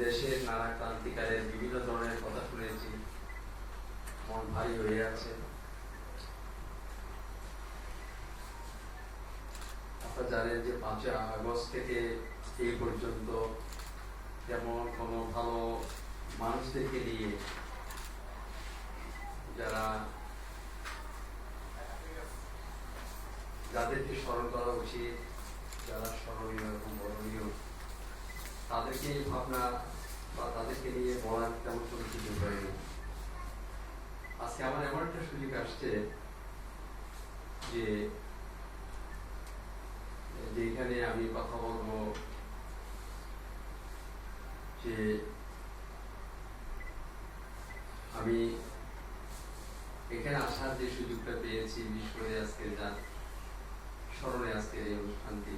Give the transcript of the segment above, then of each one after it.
দেশের নানা ক্রান্তিকারের বিভিন্ন ধরনের কথা শুনেছি, মন ভারী হয়ে আছে। আপনারা জানেন যে 5ই আগস্ট থেকে এই পর্যন্ত যেমন কোনো ভালো মানুষদেরকে নিয়ে যাদেরকে স্মরণ করা উচিত, যারা স্মরণীয় এবং বরণীয়, তাদেরকে ভাবনা বা তাদেরকে নিয়ে বলার তেমন কোনো সুযোগ হয়নি। আজকে আমার এমন একটা সুযোগ আসছে যে যেখানে আমি কথা বলবো, যে আমি এখানে আসার যে সুযোগটা পেয়েছি, বিশেষ করে আজকে যার স্মরণে আজকের এই অনুষ্ঠানটি,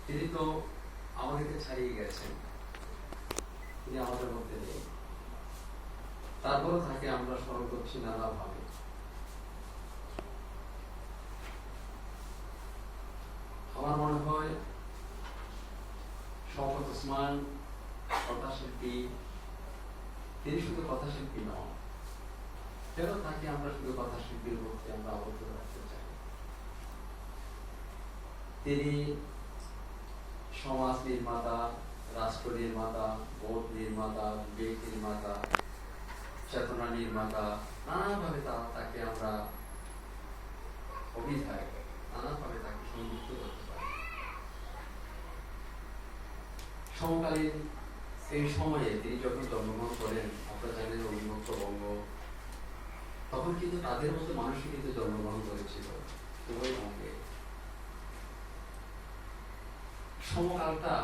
তিনি তো আমাদেরকে ছাড়িয়ে গেছেন, তিনি আমাদের মধ্যে নেই, তারপরে তাকে আমরা স্মরণ করছি নানাভাবে। আমার মনে হয় শওকত ওসমান কথাশিল্পী, তিনি শুধু কথাশিল্পী নন, কেন তাকে আমরা শুধু কথাশিল্পীর মধ্যে আমরা আবদ্ধ রাখতে চাই। তিনি সমাজ নির্মাতা, রাষ্ট্র নির্মাতা, বোধ নির্মাতা, বিবেক নির্মাতা, চেতনা নির্মাতা, নানাভাবে তাকে আমরা অভিধায় নানাভাবে তাকে সংযুক্ত করতে পারি। সমকালীন এই সময়ে তিনি যখন জন্মগ্রহণ করেন, আপনারা জানেন অবিভক্ত বঙ্গ, তখন কিন্তু তাদের মতো মানুষই কিন্তু জন্মগ্রহণ করেছিল উভয় বঙ্গে। সমকালটা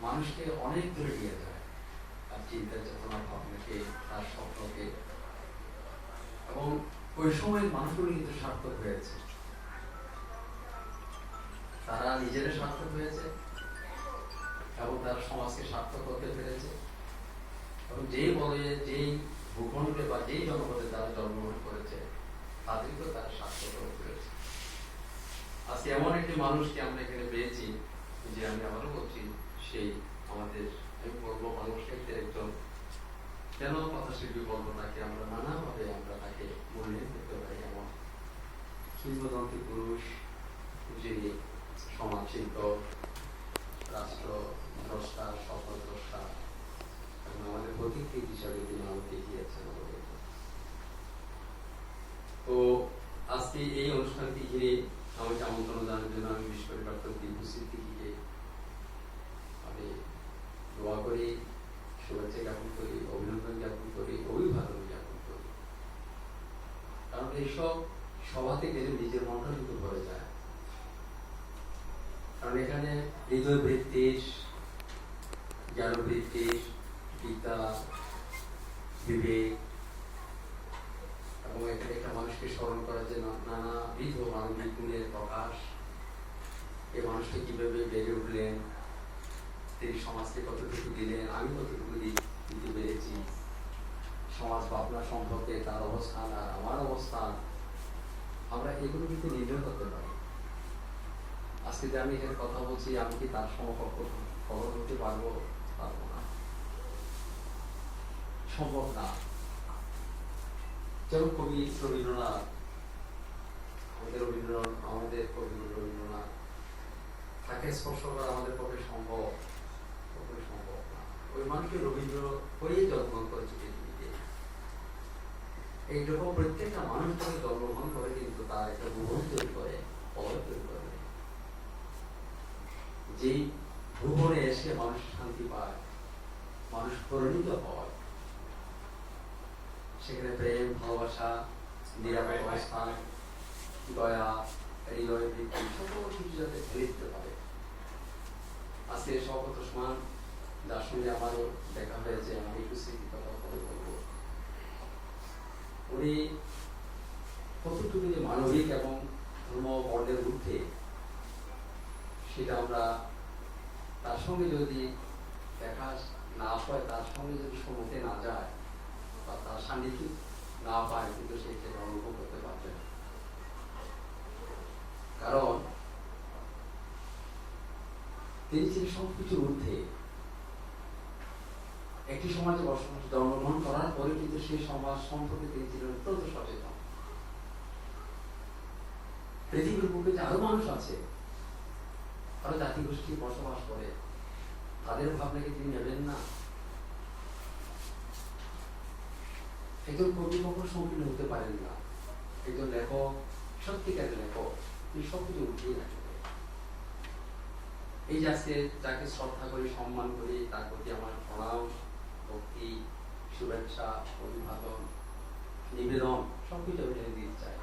মানুষকে অনেক দূরে নিয়ে যায়, তার চিন্তা চেতনা ভাবনাকে, তার স্বপ্নকে, এবং ওই সময়ের মানুষগুলো কিন্তু সার্থক হয়েছে। তারা নিজেরা সার্থক হয়েছে এবং তারা সমাজকে সার্থক করতে পেরেছে, এবং যেই বলে যেই ভূখণ্ডে বা যেই জনপদে তারা জন্মগ্রহণ করেছে তাদেরকেও তারা সার্থক করে পেরেছে। আজকে এমন একটি মানুষকে আমরা এখানে পেয়েছি যে আমি আবারও বলছি, সেই আমাদের আমি বলবো বাংলা সাহিত্যের একজন, কেন কথাশিল্পী বলবো, তাকে আমরা নানাভাবে আমরা তাকে মূল্যায়ন করতে পারি। এমন কিংবদন্তি পুরুষ, যিনি সমাজচিন্তক, রাষ্ট্র দ্রষ্টা, সফল দ্রষ্টা, এবং আমাদের প্রতীকী হিসাবে তিনি আমাকে এগিয়েছেন। তো আজকে এই অনুষ্ঠানটি ঘিরে আমাকে আমন্ত্রণ জানানোর জন্য আমি বিশেষ করে ডক্টর দীপু সিদ্দিকীকে আমি দোয়া করি, শুভেচ্ছা জ্ঞাপন করি, অভিনন্দন জ্ঞাপন করি, অভিবাদন জ্ঞাপন করি। কারণ এইসব সভাতে গেলে নিজের মনটা কিন্তু ভরে যায়। কারণ এখানে হৃদয় বৃত্তির, জ্ঞান বৃত্তির, বিদ্যা, বিবেক, এবং এখানে একটা মানুষকে স্মরণ করার যে নানাবিধ মানবিক গুণের প্রকাশ, এই মানুষটি কিভাবে বেড়ে উঠলেন, তিনি সমাজকে কতটুকু দিলেন, আমি কতটুকু দিতে পেরেছি, সমাজ ভাবনা সম্পর্কে তার অবস্থান আর আমার অবস্থান, আমরা এগুলো কিন্তু নির্ণয় করতে পারি। আজকে যে আমি এখানে কথা বলছি, আমি কি তার সমকক্ষ খবর করতে পারবো? পারবো না, সম্ভব না। যেমন কবি রবীন্দ্রনাথ, আমাদের কবি রবীন্দ্রনাথ, তাকে স্পর্শ করা আমাদের পক্ষে সম্ভব না। ওই মানুষকে রবীন্দ্র হয়ে জন্মগ্রহণ করেছে পৃথিবীতে। এইরকম প্রত্যেকটা মানুষ তাকে জন্মগ্রহণ করে, কিন্তু তার একটা ভুবন তৈরি করে, পলক তৈরি করে। যেই ভুবনে এসে মানুষ শান্তি পায়, মানুষ পরিণত হয়, সেখানে প্রেম, ভালোবাসা, নিরাপদ অবস্থান, দয়া, হৃদয় বৃত্তি, সকল কিছু যাতে ফেলতে পারে। আজকে শওকত ওসমান, যার সঙ্গে আমারও দেখা হয়েছে, আমি একটু স্মৃতি কথা বলবো। উনি কতটুকু যে মানবিক এবং ধর্ম বর্ণের ঊর্ধ্বে, সেটা আমরা তার সঙ্গে যদি দেখা না হয়, তার সঙ্গে যদি সম্মুখে না যায় বা তার সান্নিধ্য না পায়, কিন্তু সেটা অনুভব করতে পারবে না। কারণ তিনি ছিলেন সবকিছুর ঊর্ধ্বে। একটি সমাজে বসবাস জন্মগ্রহণ করার পরে কিন্তু সেই সমাজ সম্পর্কে তিনি ছিলেন অত্যন্ত সচেতন। পৃথিবীর বুকে যে আরো মানুষ আছে, আরো জাতিগোষ্ঠী বসবাস করে, তাদের ভাবনাকে তিনি নেবেন না? একজন কর্তৃপক্ষ সম্পূর্ণ হতে পারেন না, একজন লেখক, সত্যিকারের লেখক, তিনি সবকিছু উঠিয়ে রাখতে। এই যে আজকে যাকে শ্রদ্ধা করি, সম্মান করি, তার প্রতি আমার প্রণাম, ভক্তি, শুভেচ্ছা, অভিবাদন, নিবেদন সবকিছু আমি দিতে চাই।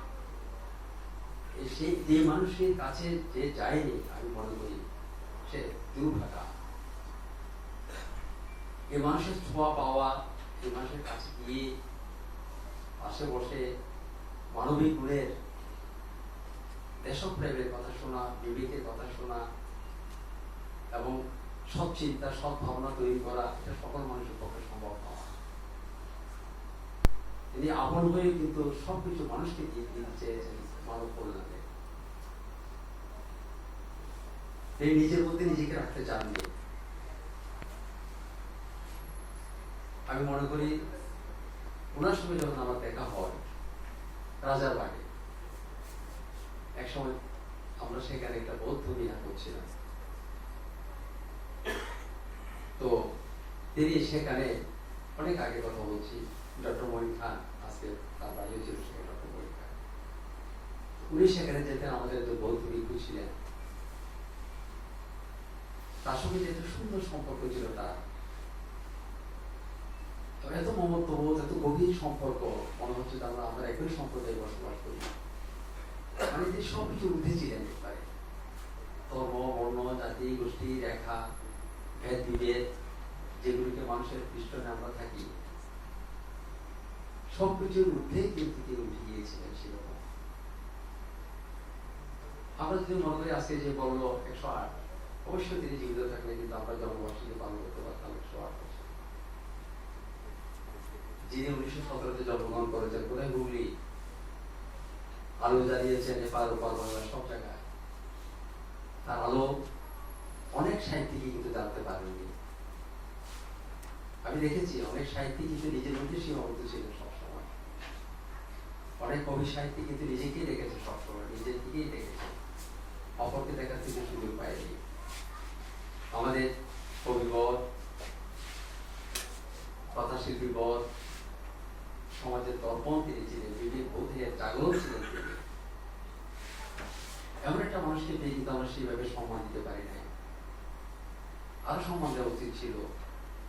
সে যে মানুষের কাছে যে যায়নি, আমি মনে করি সে দুর্ভাগা। এই মানুষের ছোঁয়া পাওয়া, এই মানুষের কাছে গিয়ে পাশে বসে মানবিক গুণের, দেশপ্রেমের কথা শোনা, বিবেকের কথা শোনা এবং সৎ চিন্তা, সৎ ভাবনা তৈরি করা, এটা সকল মানুষের পক্ষে সম্ভব নয়। তিনি আপন হয়ে কিন্তু সবকিছু মানুষকে দিয়ে দিতে চেয়েছেন মানব কল্যাণে। তিনি নিজের মধ্যে নিজেকে রাখতে চাননি। আমি মনে করি ওনার সঙ্গে যখন আমার দেখা হয় রাজার বাড়ি, একসময় আমরা সেখানে একটা বৌদ্ধ বিহার করছিলাম, তো তিনি সেখানে অনেক আগে কথা বলছি, ডক্টর মনির খান, আজকে তার বাড়িও ছিল সেখানে ডক্টর মনির খান, উনি সেখানে যেতেন। আমাদের যে বৌদ্ধ ভিক্ষু ছিলেন, তার সঙ্গে যে এত সুন্দর সম্পর্ক ছিল তার, এত মমত্ববোধ, এত গভীর সম্পর্ক, মনে হচ্ছে যে আমরা একই সম্প্রদায়ে বসবাস করি। মানে তিনি সবকিছু ঊর্ধ্বে ছিলেন, ধর্ম, বর্ণ, জাতি, গোষ্ঠী, রেখা, ভেদ বিভেদ, যেগুলিকে মানুষের পৃষ্ঠে আমরা থাকি, সবকিছুর ঊর্ধ্বে কিন্তু তিনি উঠে গিয়েছিলেন সেরকম। আমরা যদি মনে করি আজকে যে বললো 108, অবশ্যই তিনি জীবিত থাকলে কিন্তু আমরা জন্মবার্ষিকী পালন করতে পারতাম 108 বছর। যিনি 1917-তে জন্মগ্রহণ করেছেন, কোথায় হুগলি, আলো জ্বালিয়েছেন এপার ওপার বাংলা সব জায়গায়, তার আলো অনেক সাহিত্যিকই কিন্তু জানতে পারেননি। আমি দেখেছি অনেক সাহিত্যিক কিন্তু নিজের মধ্যে সীমাবদ্ধ ছিলেন সবসময়। অনেক কবি সাহিত্যিক কিন্তু নিজেকেই দেখেছে, সবসময় নিজের দিকেই দেখেছে, অপরকে দেখার থেকে সুযোগ পায়নি। আমাদের কবিবর, কথাশিল্পীবর, সমাজের দর্পণ তিনি ছিলেন, বিবেক বোধের জাগরণ ছিলেন তিনি। এমন একটা মানুষকে পেয়ে কিন্তু আমরা সেইভাবে সম্মান দিতে পারি নাই, আরো সম্মান দেওয়া উচিত ছিল।